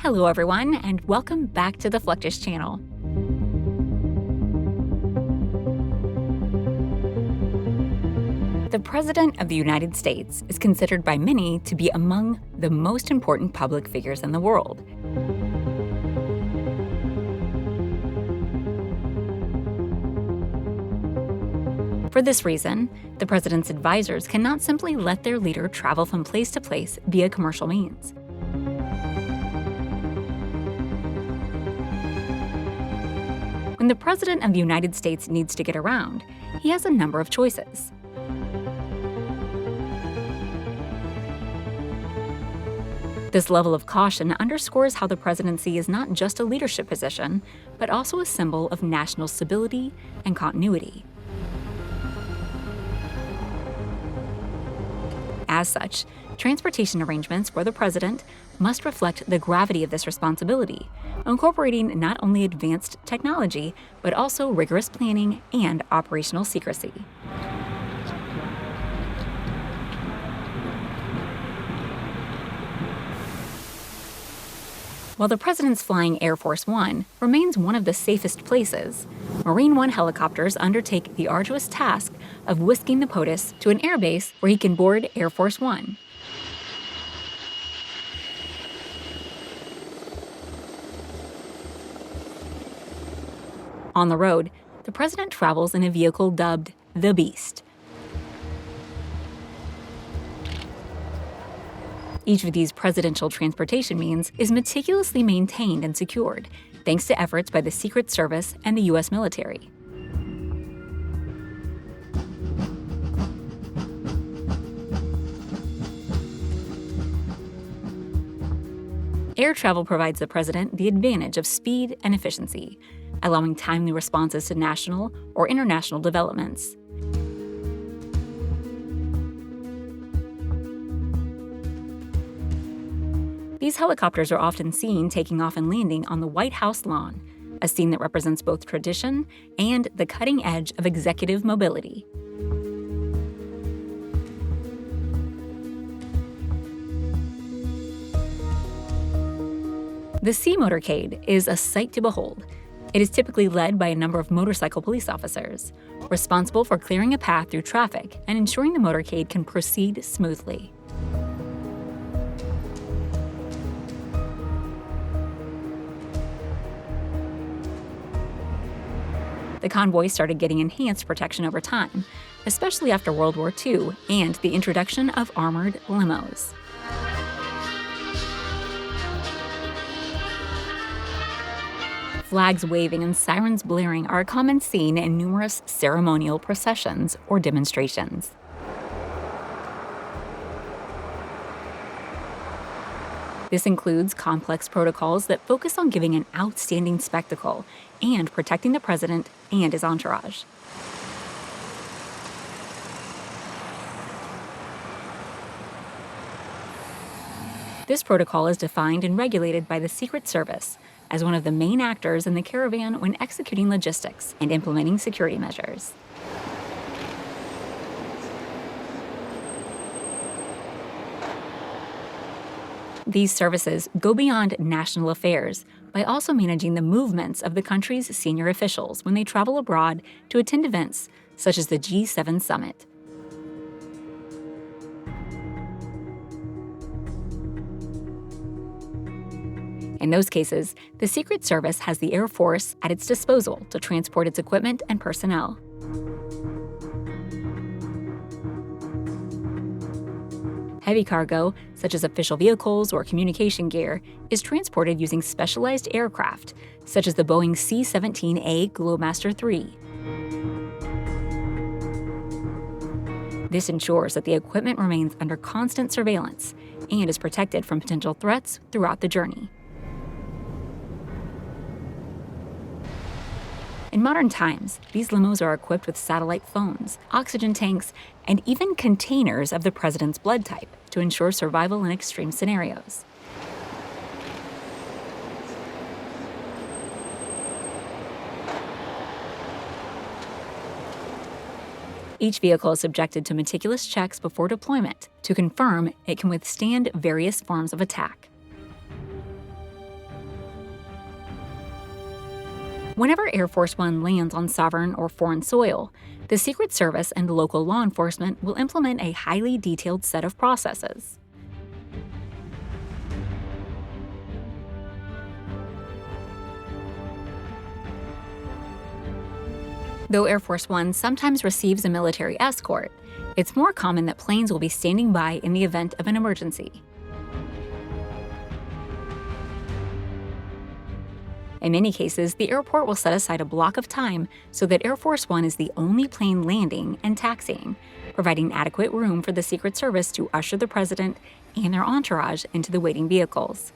Hello everyone, and welcome back to the Fluctus Channel. The President of the United States is considered by many to be among the most important public figures in the world. For this reason, the president's advisors cannot simply let their leader travel from place to place via commercial means. When the President of the United States needs to get around, he has a number of choices. This level of caution underscores how the presidency is not just a leadership position, but also a symbol of national stability and continuity. As such, transportation arrangements for the president must reflect the gravity of this responsibility, incorporating not only advanced technology, but also rigorous planning and operational secrecy. While the president's flying Air Force One remains one of the safest places, Marine One helicopters undertake the arduous task of whisking the POTUS to an airbase where he can board Air Force One. On the road, the president travels in a vehicle dubbed the Beast. Each of these presidential transportation means is meticulously maintained and secured, thanks to efforts by the Secret Service and the U.S. military. Air travel provides the president the advantage of speed and efficiency, allowing timely responses to national or international developments. These helicopters are often seen taking off and landing on the White House lawn, a scene that represents both tradition and the cutting edge of executive mobility. The Sea Motorcade is a sight to behold. It is typically led by a number of motorcycle police officers, responsible for clearing a path through traffic and ensuring the motorcade can proceed smoothly. The convoy started getting enhanced protection over time, especially after World War II and the introduction of armored limos. Flags waving and sirens blaring are a common scene in numerous ceremonial processions or demonstrations. This includes complex protocols that focus on giving an outstanding spectacle and protecting the president and his entourage. This protocol is defined and regulated by the Secret Service as one of the main actors in the caravan when executing logistics and implementing security measures. These services go beyond national affairs by also managing the movements of the country's senior officials when they travel abroad to attend events such as the G7 summit. In those cases, the Secret Service has the Air Force at its disposal to transport its equipment and personnel. Heavy cargo, such as official vehicles or communication gear, is transported using specialized aircraft, such as the Boeing C-17A Globemaster III. This ensures that the equipment remains under constant surveillance and is protected from potential threats throughout the journey. In modern times, these limos are equipped with satellite phones, oxygen tanks, and even containers of the president's blood type to ensure survival in extreme scenarios. Each vehicle is subjected to meticulous checks before deployment to confirm it can withstand various forms of attack. Whenever Air Force One lands on sovereign or foreign soil, the Secret Service and local law enforcement will implement a highly detailed set of processes. Though Air Force One sometimes receives a military escort, it's more common that planes will be standing by in the event of an emergency. In many cases, the airport will set aside a block of time so that Air Force One is the only plane landing and taxiing, providing adequate room for the Secret Service to usher the president and their entourage into the waiting vehicles.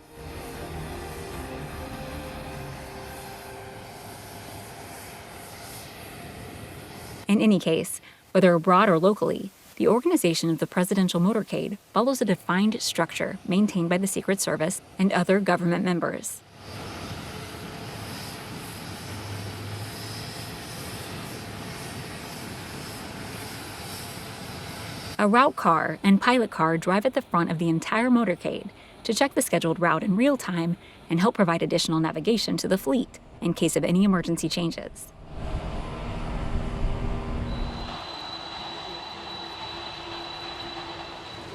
In any case, whether abroad or locally, the organization of the Presidential Motorcade follows a defined structure maintained by the Secret Service and other government members. A route car and pilot car drive at the front of the entire motorcade to check the scheduled route in real time and help provide additional navigation to the fleet in case of any emergency changes.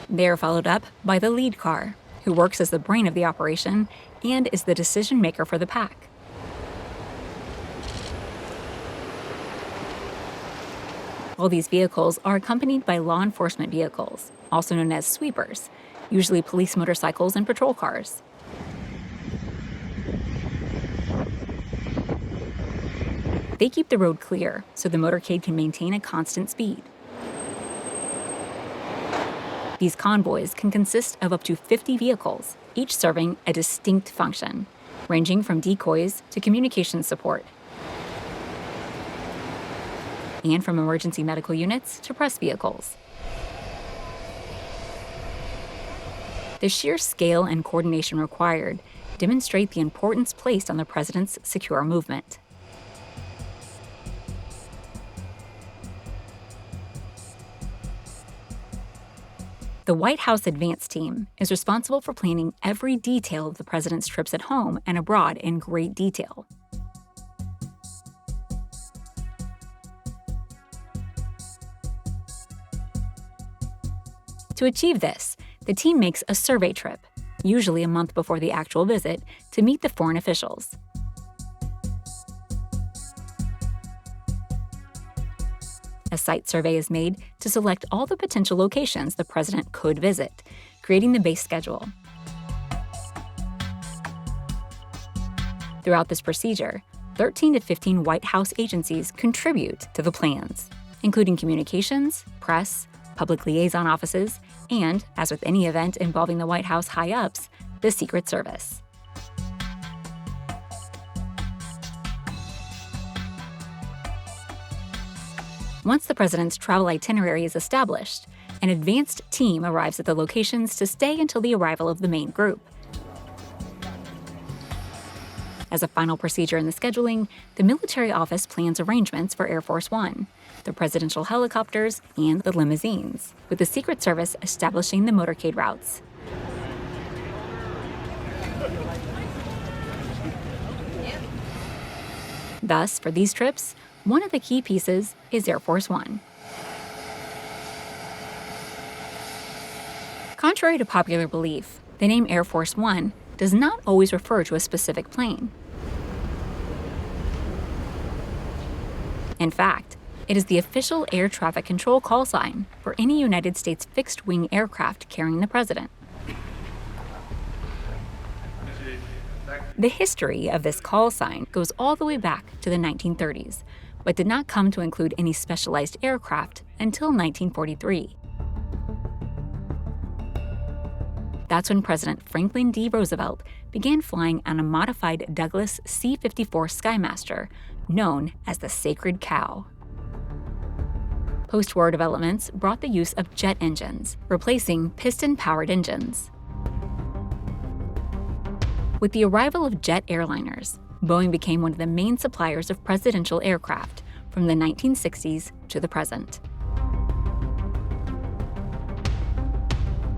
They are followed up by the lead car, who works as the brain of the operation and is the decision maker for the pack. All these vehicles are accompanied by law enforcement vehicles, also known as sweepers, usually police motorcycles and patrol cars. They keep the road clear so the motorcade can maintain a constant speed. These convoys can consist of up to 50 vehicles, each serving a distinct function, ranging from decoys to communications support, and from emergency medical units to press vehicles. The sheer scale and coordination required demonstrate the importance placed on the president's secure movement. The White House Advance Team is responsible for planning every detail of the president's trips at home and abroad in great detail. To achieve this, the team makes a survey trip, usually a month before the actual visit, to meet the foreign officials. A site survey is made to select all the potential locations the president could visit, creating the base schedule. Throughout this procedure, 13 to 15 White House agencies contribute to the plans, including communications, press, public liaison offices, and, as with any event involving the White House high-ups, the Secret Service. Once the president's travel itinerary is established, an advanced team arrives at the locations to stay until the arrival of the main group. As a final procedure in the scheduling, the military office plans arrangements for Air Force One, the presidential helicopters, and the limousines, with the Secret Service establishing the motorcade routes. Thus, for these trips, one of the key pieces is Air Force One. Contrary to popular belief, the name Air Force One does not always refer to a specific plane. In fact, it is the official air traffic control call sign for any United States fixed-wing aircraft carrying the president. The history of this call sign goes all the way back to the 1930s, but did not come to include any specialized aircraft until 1943. That's when President Franklin D. Roosevelt began flying on a modified Douglas C-54 Skymaster, known as the Sacred Cow. Post-war developments brought the use of jet engines, replacing piston-powered engines. With the arrival of jet airliners, Boeing became one of the main suppliers of presidential aircraft from the 1960s to the present.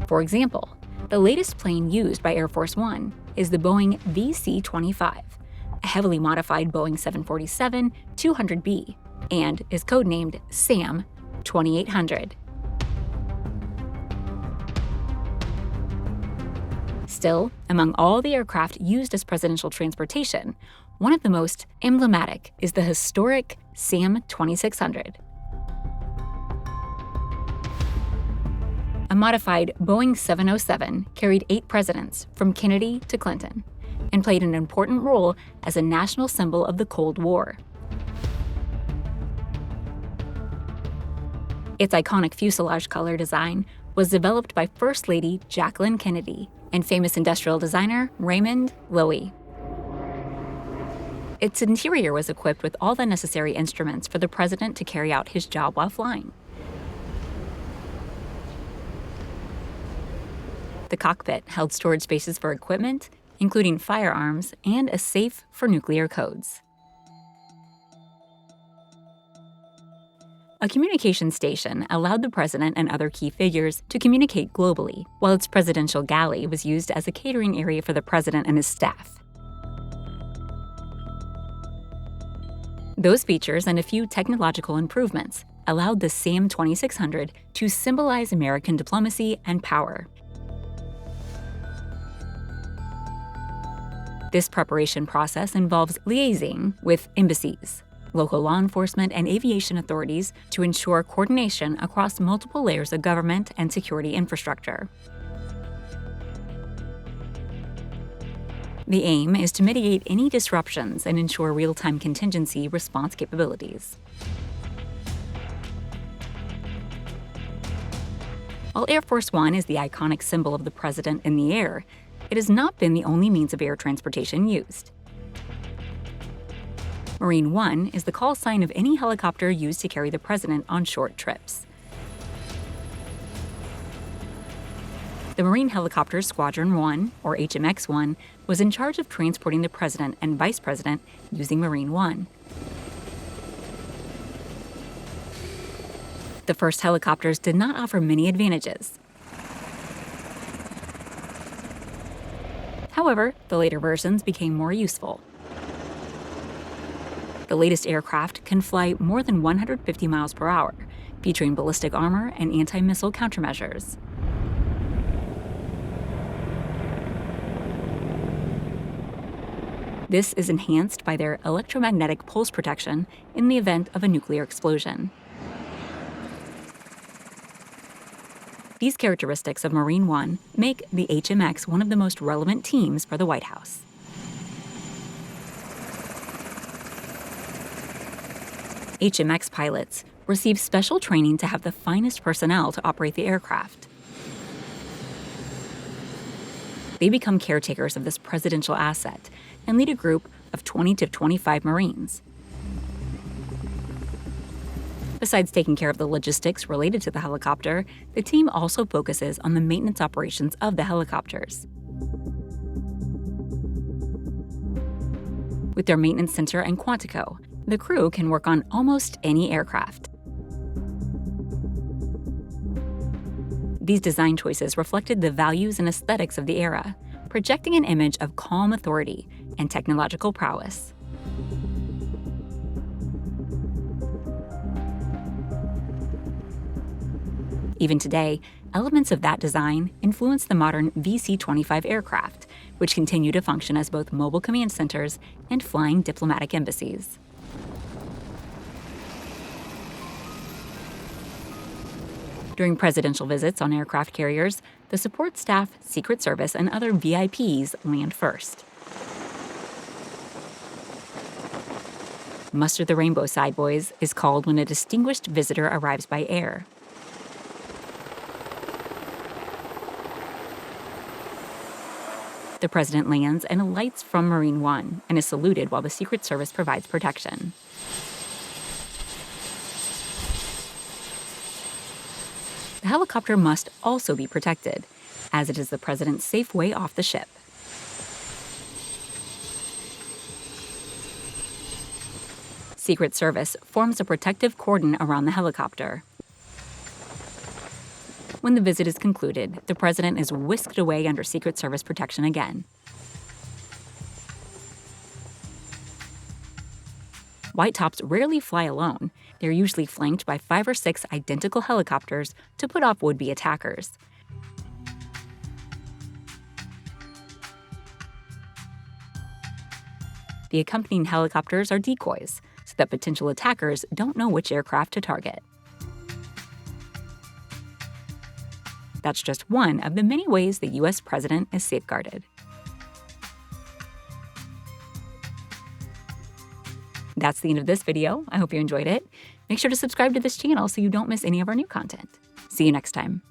For example, the latest plane used by Air Force One is the Boeing VC-25, a heavily modified Boeing 747-200B, and is codenamed SAM 2800. Still, among all the aircraft used as presidential transportation, one of the most emblematic is the historic SAM 2600. A modified Boeing 707 carried 8 presidents, from Kennedy to Clinton, and played an important role as a national symbol of the Cold War. Its iconic fuselage color design was developed by First Lady Jacqueline Kennedy and famous industrial designer Raymond Loewy. Its interior was equipped with all the necessary instruments for the president to carry out his job while flying. The cockpit held storage spaces for equipment, including firearms, and a safe for nuclear codes. A communication station allowed the president and other key figures to communicate globally, while its presidential galley was used as a catering area for the president and his staff. Those features and a few technological improvements allowed the SAM 2600 to symbolize American diplomacy and power. This preparation process involves liaising with embassies, local law enforcement, and aviation authorities to ensure coordination across multiple layers of government and security infrastructure. The aim is to mitigate any disruptions and ensure real-time contingency response capabilities. While Air Force One is the iconic symbol of the president in the air, it has not been the only means of air transportation used. Marine One is the call sign of any helicopter used to carry the president on short trips. The Marine Helicopter Squadron 1, or HMX-1, was in charge of transporting the president and vice president using Marine One. The first helicopters did not offer many advantages. However, the later versions became more useful. The latest aircraft can fly more than 150 miles per hour, featuring ballistic armor and anti-missile countermeasures. This is enhanced by their electromagnetic pulse protection in the event of a nuclear explosion. These characteristics of Marine One make the HMX one of the most relevant teams for the White House. HMX pilots receive special training to have the finest personnel to operate the aircraft. They become caretakers of this presidential asset and lead a group of 20 to 25 Marines. Besides taking care of the logistics related to the helicopter, the team also focuses on the maintenance operations of the helicopters. With their maintenance center in Quantico, the crew can work on almost any aircraft. These design choices reflected the values and aesthetics of the era, projecting an image of calm authority and technological prowess. Even today, elements of that design influence the modern VC-25 aircraft, which continue to function as both mobile command centers and flying diplomatic embassies. During presidential visits on aircraft carriers, the support staff, Secret Service, and other VIPs land first. Muster the Rainbow Side Boys is called when a distinguished visitor arrives by air. The president lands and alights from Marine One and is saluted while the Secret Service provides protection. The helicopter must also be protected, as it is the president's safe way off the ship. Secret Service forms a protective cordon around the helicopter. When the visit is concluded, the president is whisked away under Secret Service protection again. White tops rarely fly alone. They're usually flanked by 5 or 6 identical helicopters to put off would-be attackers. The accompanying helicopters are decoys, so that potential attackers don't know which aircraft to target. That's just one of the many ways the U.S. president is safeguarded. That's the end of this video. I hope you enjoyed it. Make sure to subscribe to this channel so you don't miss any of our new content. See you next time.